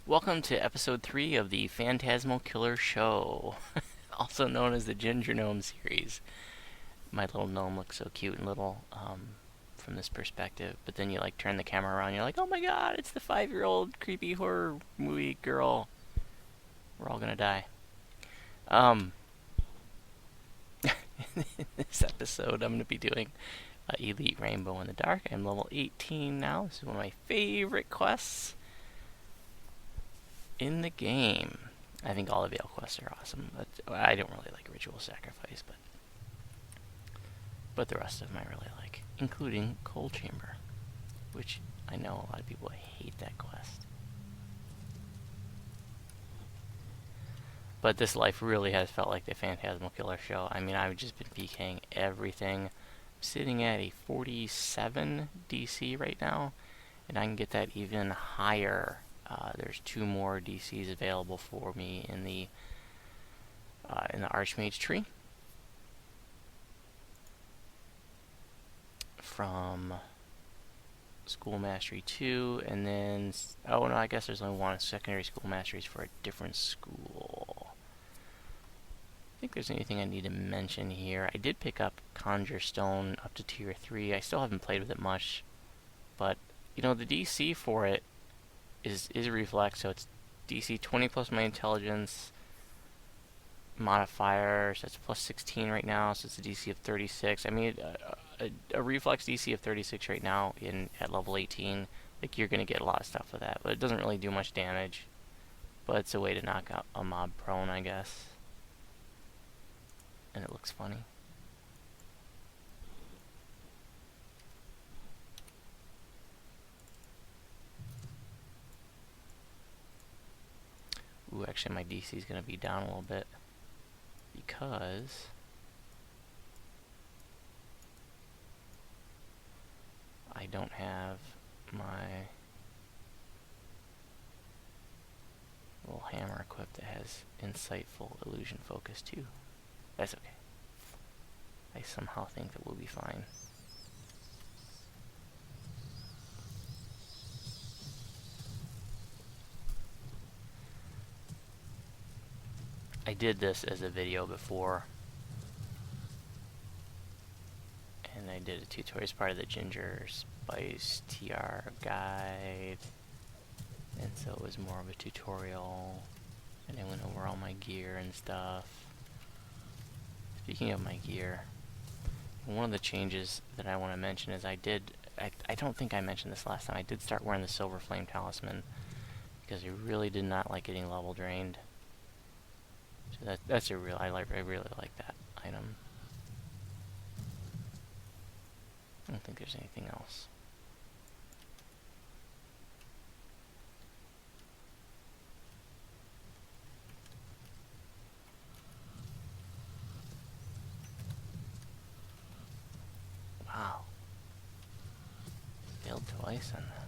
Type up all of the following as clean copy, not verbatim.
Welcome to episode 3 of the Phantasmal Killer Show, also known as the Gingergnome series. My little gnome looks so cute and little from this perspective, but then you like turn the camera around and you're like, oh my god, it's the 5-year-old creepy horror movie girl. We're all gonna die. Um, in this episode, I'm gonna be doing Elite Rainbow in the Dark. I'm level 18 now. This is one of my favorite quests in the game. I think all the Veil quests are awesome. But I don't really like Ritual Sacrifice, but the rest of them I really like, including Cold Chamber, which I know a lot of people hate that quest. But this life really has felt like the Phantasmal Killer Show. I mean, I've just been PKing everything. I'm sitting at a 47 DC right now, and I can get that even higher. There's 2 more DCs available for me in the Archmage tree from School Mastery 2, and then oh no, I guess there's only one secondary School Masteries for a different school. I think there's anything I need to mention here. I did pick up Conjure Stone up to tier 3. I still haven't played with it much, but you know the DC for it is a reflex, so it's DC 20 plus my intelligence modifier, so it's plus 16 right now, so it's a DC of 36. I mean, a reflex DC of 36 right now at level 18, like you're gonna get a lot of stuff with that, but it doesn't really do much damage. But it's a way to knock out a mob prone, I guess. And it looks funny. Ooh, actually my DC is gonna be down a little bit because I don't have my little hammer equipped that has insightful illusion focus too. That's okay. I somehow think that we'll be fine. I did this as a video before, and I did a tutorial as part of the Gingerspyce TR guide, and so it was more of a tutorial, and I went over all my gear and stuff. Speaking of my gear, one of the changes that I want to mention is I don't think I mentioned this last time, I did start wearing the Silver Flame Talisman, because I really did not like getting level drained. So that's I really like that item. I don't think there's anything else. Wow. Failed twice on them.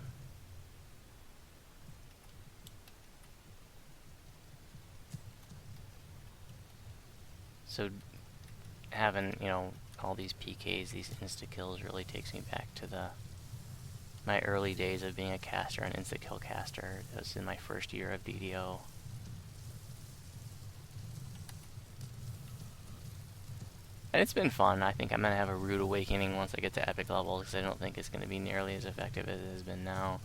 So having, all these PKs, these insta-kills really takes me back to my early days of being a caster, an insta-kill caster. That was in my first year of DDO. And it's been fun. I think I'm going to have a rude awakening once I get to epic level, because I don't think it's going to be nearly as effective as it has been now.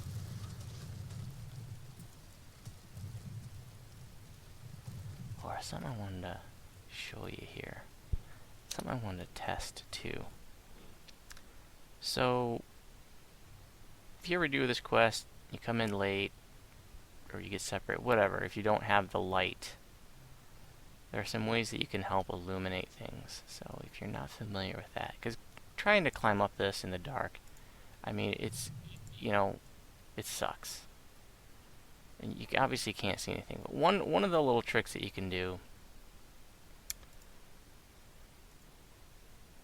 Or something I wanted to show you here. Something I wanted to test too. So, if you ever do this quest, you come in late, or you get separate, whatever, if you don't have the light, there are some ways that you can help illuminate things. So if you're not familiar with that, because trying to climb up this in the dark, I mean, it's, it sucks. And you obviously can't see anything. But one of the little tricks that you can do,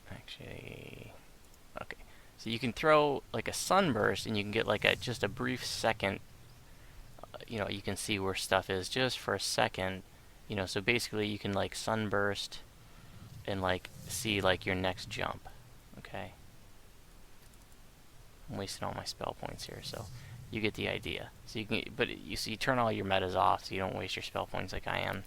actually, okay, so you can throw like a sunburst, and you can get like just a brief second. You can see where stuff is just for a second. So basically you can like sunburst and like see like your next jump. Okay. I'm wasting all my spell points here, so You get the idea. So you can, but you see, you turn all your metas off so you don't waste your spell points like I am.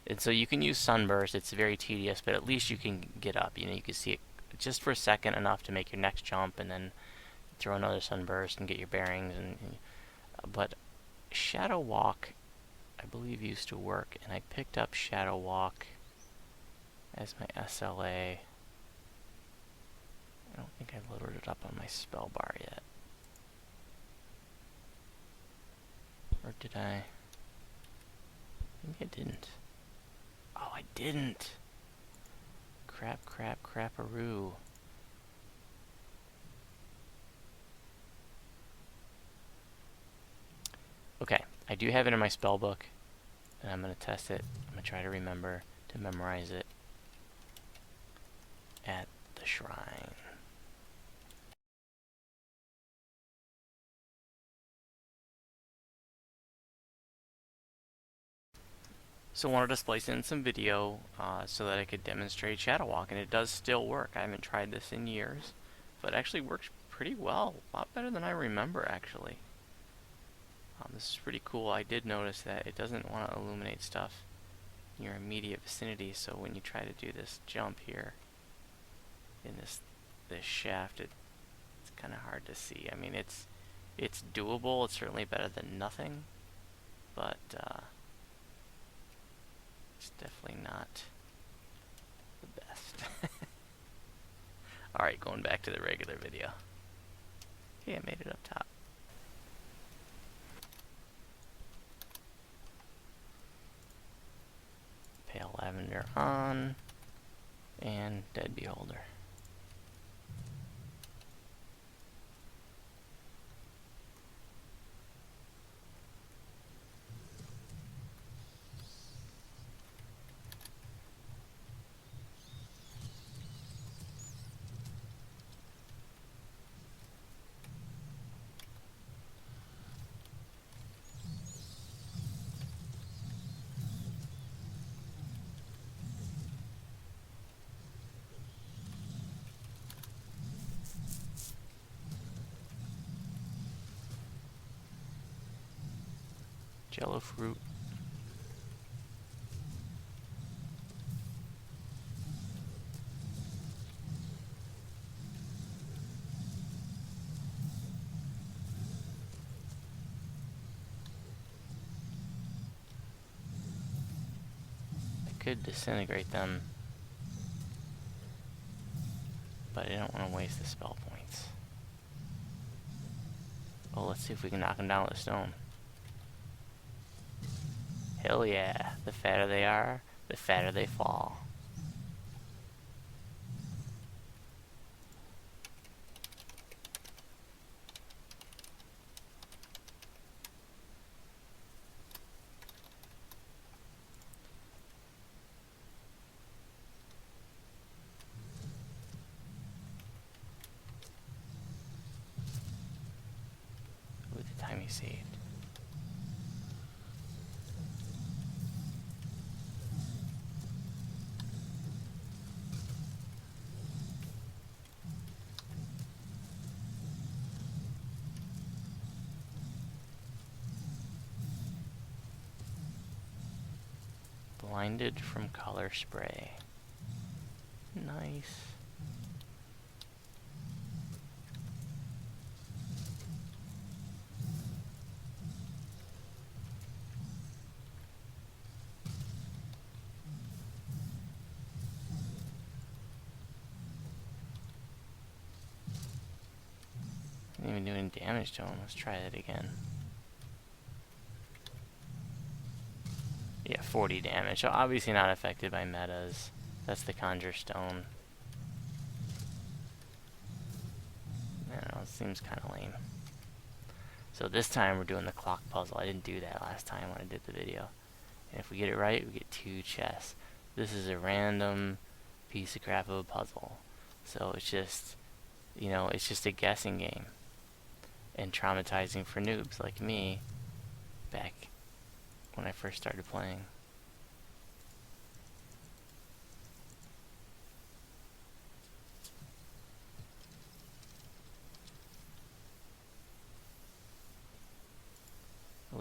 And so you can use Sunburst. It's very tedious, but at least you can get up. You know, you can see it just for a second, enough to make your next jump, and then throw another Sunburst and get your bearings. But Shadow Walk, I believe, used to work, and I picked up Shadow Walk as my SLA. I don't think I loaded it up on my spell bar yet. Or did I? Maybe I didn't. Oh, I didn't! Crapperoo. Okay, I do have it in my spell book, and I'm going to test it. I'm going to try to remember to memorize it at the shrine. So I wanted to splice in some video so that I could demonstrate Shadow Walk, and it does still work. I haven't tried this in years, but it actually works pretty well. A lot better than I remember, actually. This is pretty cool. I did notice that it doesn't want to illuminate stuff in your immediate vicinity, so when you try to do this jump here in this shaft, it's kind of hard to see. I mean, it's doable. It's certainly better than nothing, but it's definitely not the best. Alright, going back to the regular video. Okay, I made it up top. Pale Lavender on, and Dead Beholder. Jello fruit. I could disintegrate them, but I don't want to waste the spell points. Well, let's see if we can knock them down with a stone. Hell yeah, the fatter they are, the fatter they fall. With the time he saved. Blinded from color spray. Nice. Didn't even do any damage to him. Let's try that again. Yeah, 40 damage. So obviously not affected by metas. That's the Conjure Stone. I don't know, it seems kind of lame. So this time we're doing the clock puzzle. I didn't do that last time when I did the video. And if we get it right, we get 2 chests. This is a random piece of crap of a puzzle. So it's just, you know, it's just a guessing game. And traumatizing for noobs like me back when I first started playing.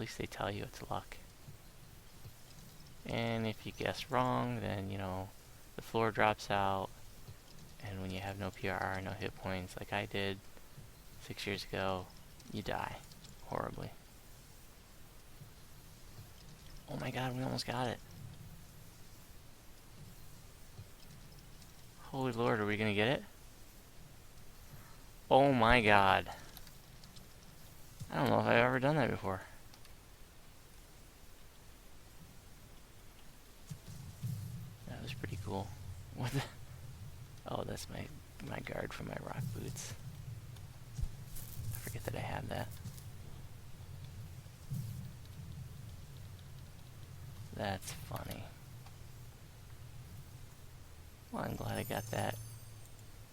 least they tell you it's luck. And if you guess wrong, then, you know, the floor drops out. And when you have no PRR, no hit points, like I did 6 years ago, you die horribly. Oh my god, we almost got it. Holy Lord, are we gonna get it? Oh my god. I don't know if I've ever done that before. That was pretty cool. What the? Oh, that's my guard for my rock boots. I forget that I have that. That's funny. Well, I'm glad I got that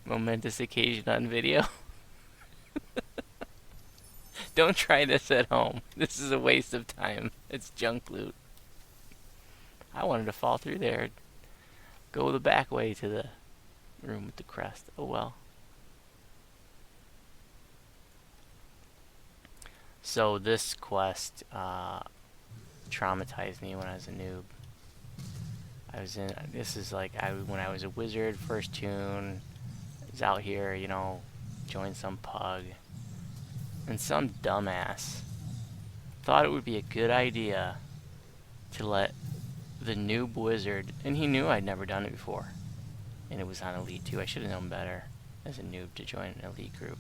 momentous occasion on video. Don't try this at home. This is a waste of time. It's junk loot. I wanted to fall through there. Go the back way to the room with the crest. Oh well. So this quest traumatized me when I was a noob. This is like when I was a wizard, first tune. I was out here, you know, joined some pug. And some dumbass thought it would be a good idea to let the noob wizard, and he knew I'd never done it before. And it was on Elite too. I should have known better as a noob to join an Elite group.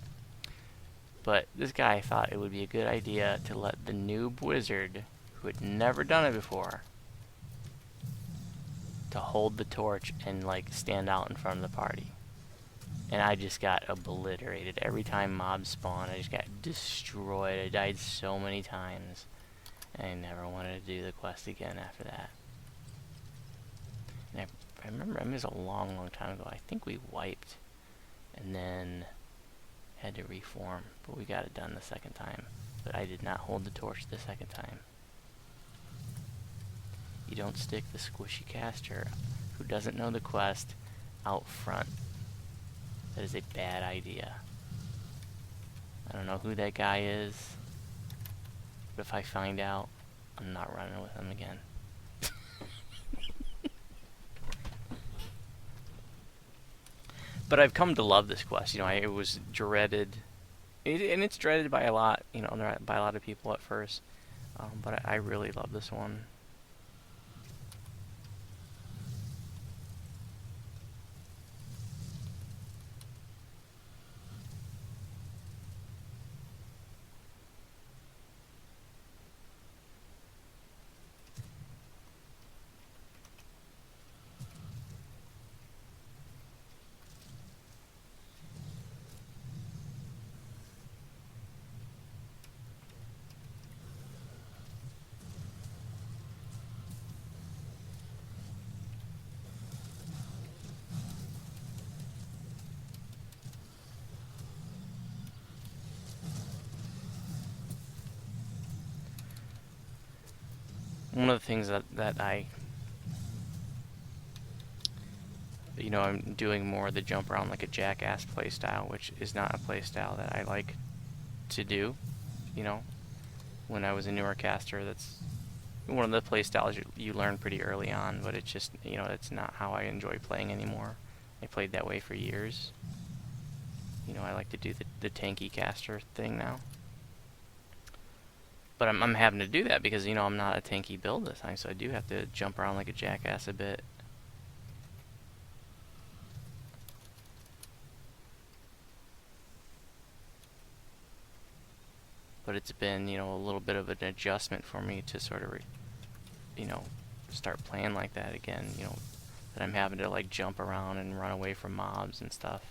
But this guy thought it would be a good idea to let the noob wizard, who had never done it before, to hold the torch and like stand out in front of the party. And I just got obliterated. Every time mobs spawned, I just got destroyed. I died so many times. And I never wanted to do the quest again after that. And I remember, it was a long, long time ago. I think we wiped and then had to reform. But we got it done the second time. But I did not hold the torch the second time. You don't stick the squishy caster who doesn't know the quest out front. That is a bad idea. I don't know who that guy is, but if I find out, I'm not running with him again. But I've come to love this quest. You know, it was dreaded, and it's dreaded by a lot, you know, by a lot of people at first. But I really love this one. One of the things that you know, I'm doing more of the jump around like a jackass playstyle, which is not a playstyle that I like to do. You know, when I was a newer caster, that's one of the playstyles you learn pretty early on, but it's just, you know, it's not how I enjoy playing anymore. I played that way for years. You know, I like to do the tanky caster thing now. But I'm having to do that because, you know, I'm not a tanky build this time, so I do have to jump around like a jackass a bit. But it's been, you know, a little bit of an adjustment for me to sort of, you know, start playing like that again, you know, that I'm having to like jump around and run away from mobs and stuff.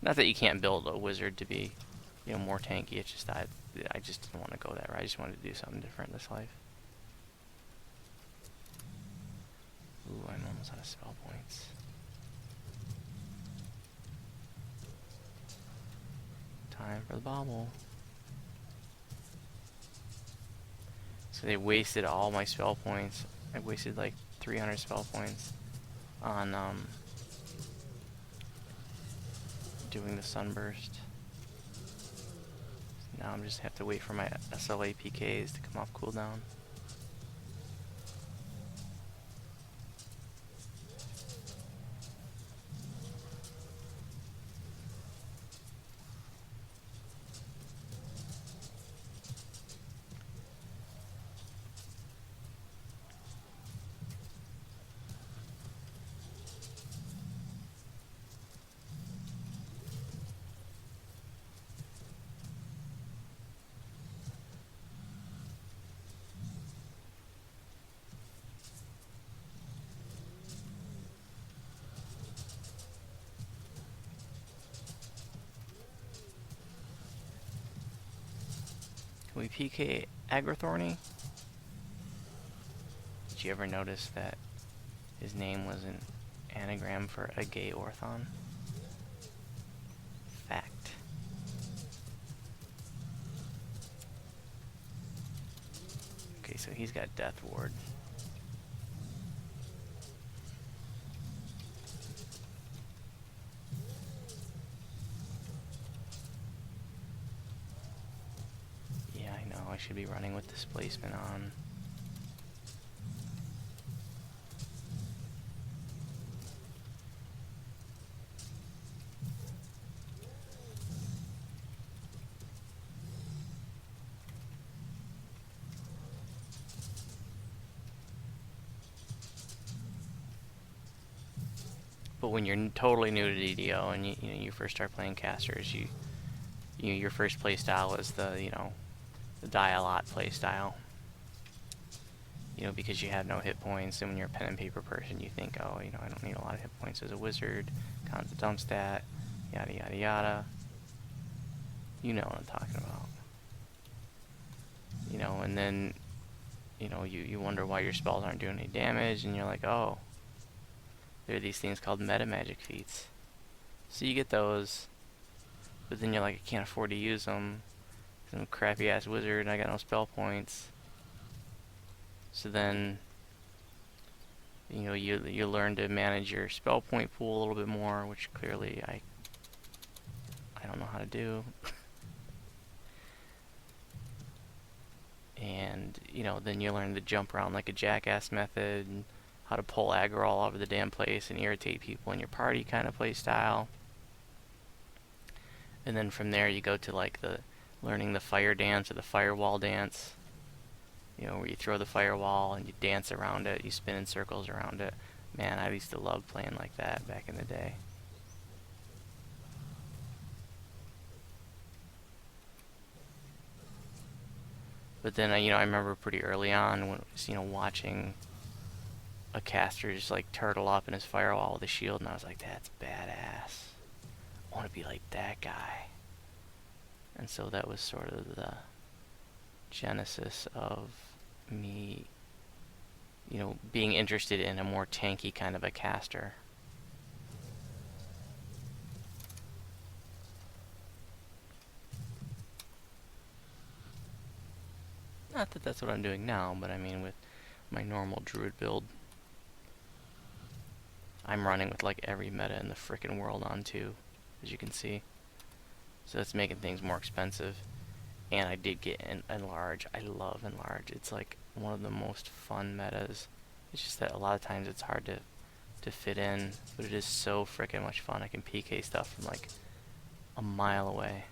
Not that you can't build a wizard to be, you know, more tanky. It's just I just didn't want to go that route. I just wanted to do something different this life. Ooh, I'm almost out of spell points. Time for the bobble. So they wasted all my spell points. I wasted like 300 spell points on doing the sunburst. Now I'm just have to wait for my SLA PKs to come off cooldown. Can we PK Agrothorny? Did you ever notice that his name was an anagram for a gay orthon? Fact. Okay, so he's got Death Ward. Yeah, I know, I should be running with displacement on. But when you're totally new to DDO and you first start playing casters, your first play style is the the die a lot play style. Because you have no hit points, and when you're a pen and paper person, you think, oh, I don't need a lot of hit points as a wizard. Count the dump stat, yada yada yada. You know what I'm talking about. And then you wonder why your spells aren't doing any damage, and you're like, oh. There are these things called meta magic feats. So you get those, but then you're like, I can't afford to use them. I'm a crappy ass wizard and I got no spell points. So then, you learn to manage your spell point pool a little bit more, which clearly I don't know how to do. And then you learn to jump around like a jackass method. And how to pull aggro all over the damn place and irritate people in your party kind of play style. And then from there you go to like learning the fire dance or the firewall dance. Where you throw the firewall and you dance around it, you spin in circles around it. Man, I used to love playing like that back in the day. But then I remember pretty early on when watching a caster just like turtle up in his firewall with a shield, and I was like, that's badass. I want to be like that guy. And so that was sort of the genesis of me, being interested in a more tanky kind of a caster. Not that that's what I'm doing now, but I mean with my normal druid build, I'm running with like every meta in the frickin' world on too, as you can see. So that's making things more expensive. And I did get enlarge. I love enlarge. It's like one of the most fun metas. It's just that a lot of times it's hard to fit in, but it is so frickin' much fun. I can PK stuff from like a mile away.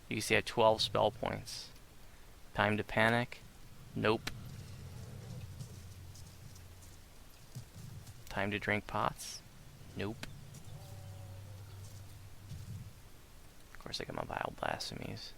You can see I have 12 spell points. Time to panic? Nope. Time to drink pots? Nope. Of course I got my vile blasphemies.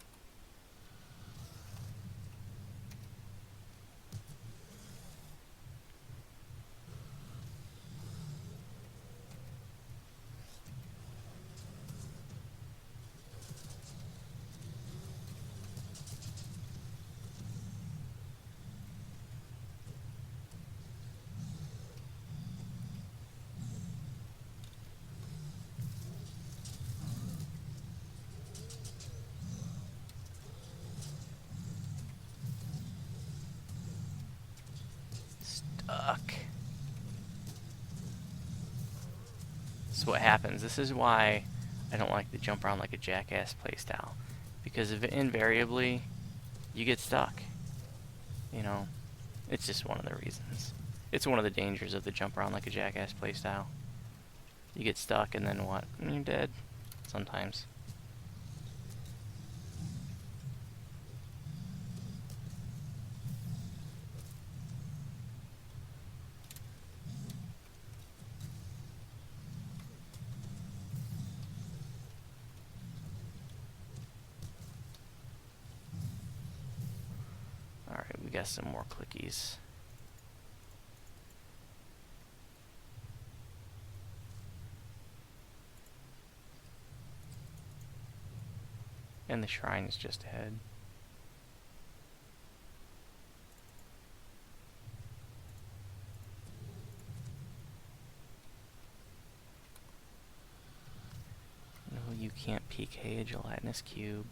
is what happens. This is why I don't like to jump around like a jackass playstyle. Because invariably, you get stuck. You know, it's just one of the reasons. It's one of the dangers of the jump around like a jackass playstyle. You get stuck and then what? You're dead. Sometimes. Alright, we got some more clickies. And the shrine is just ahead. No, you can't PK a gelatinous cube.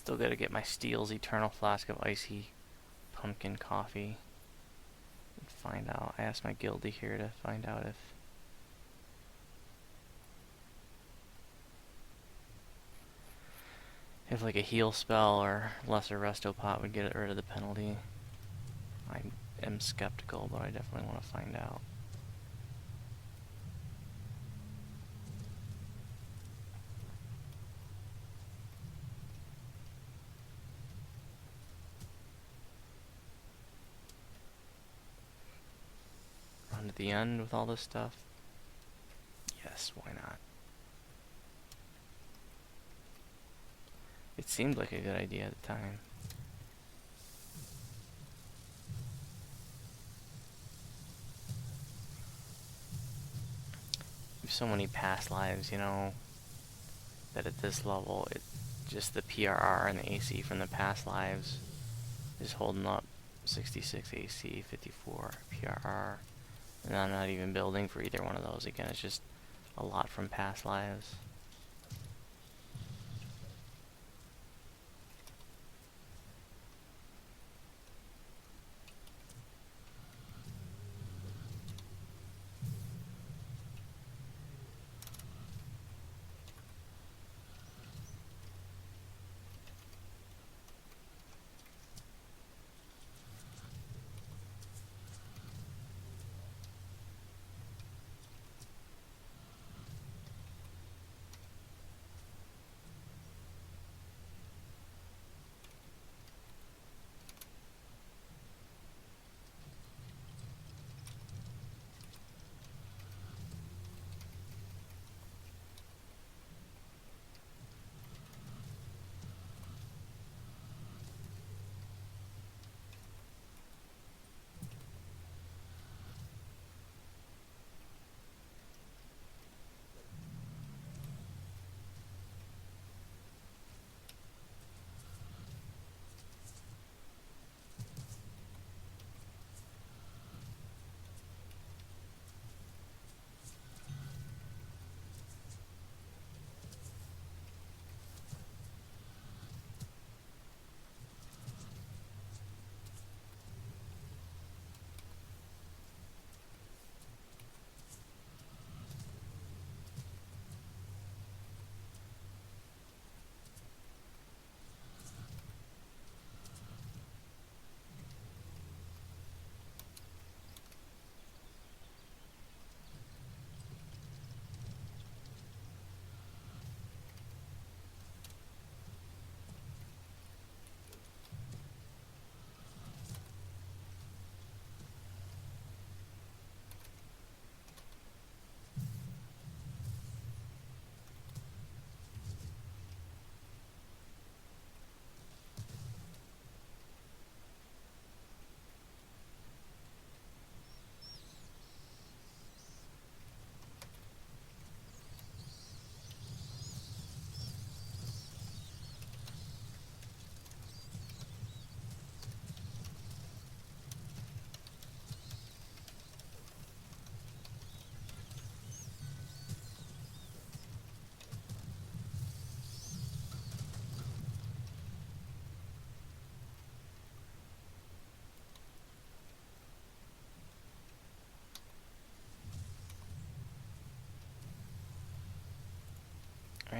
Still gotta get my Steele's Eternal Flask of Icy Pumpkin Coffee. And find out. I asked my guildie here to find out if like a heal spell or lesser resto pot would get rid of the penalty. I am skeptical, but I definitely want to find out. Run to the end with all this stuff? Yes, why not? It seemed like a good idea at the time. There's so many past lives, you know, that at this level, it just the PRR and the AC from the past lives is holding up. 66 AC, 54 PRR. And I'm not even building for either one of those. Again, it's just a lot from past lives.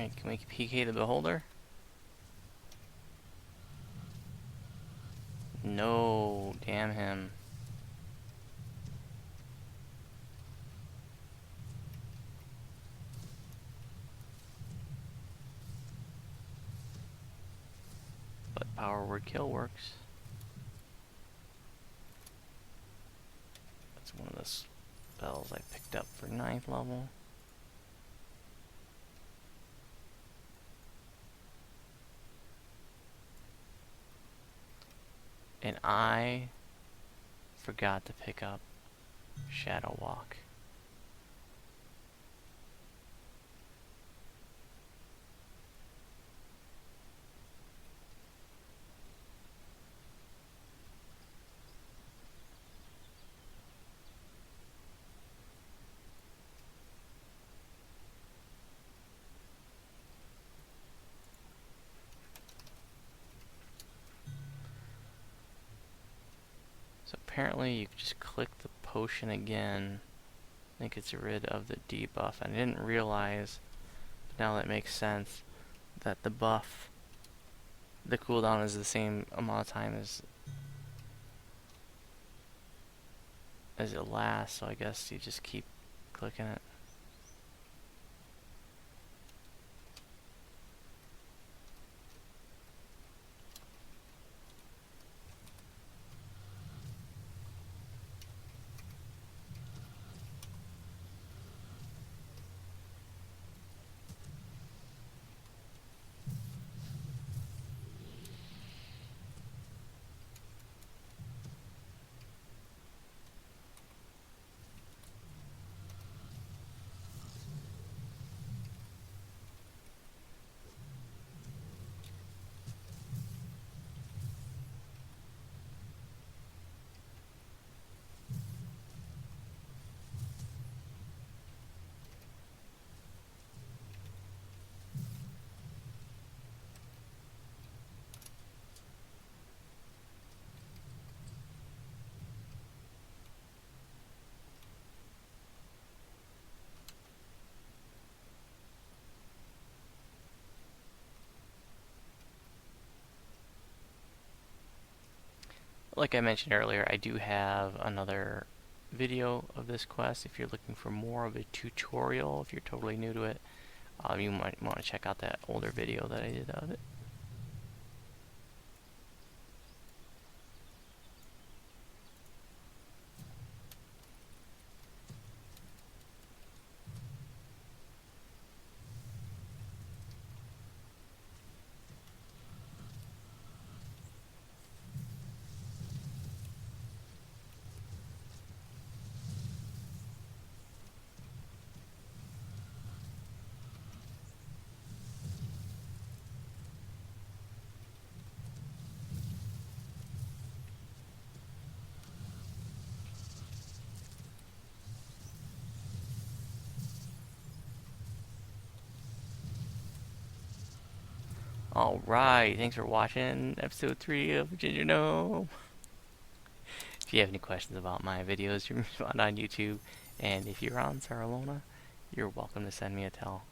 Alright, can we PK the beholder? No, damn him. But power word kill works. That's one of the spells I picked up for 9th level. And I forgot to pick up Shadow Walk. So apparently you can just click the potion again. I think it's rid of the debuff. And I didn't realize, but now that makes sense, that the buff, the cooldown is the same amount of time as it lasts, so I guess you just keep clicking it. Like I mentioned earlier, I do have another video of this quest. If you're looking for more of a tutorial, if you're totally new to it, you might want to check out that older video that I did of it. Alright, thanks for watching episode 3 of Gingergnome. If you have any questions about my videos, you can find on YouTube. And if you're on Saralona, you're welcome to send me a tell.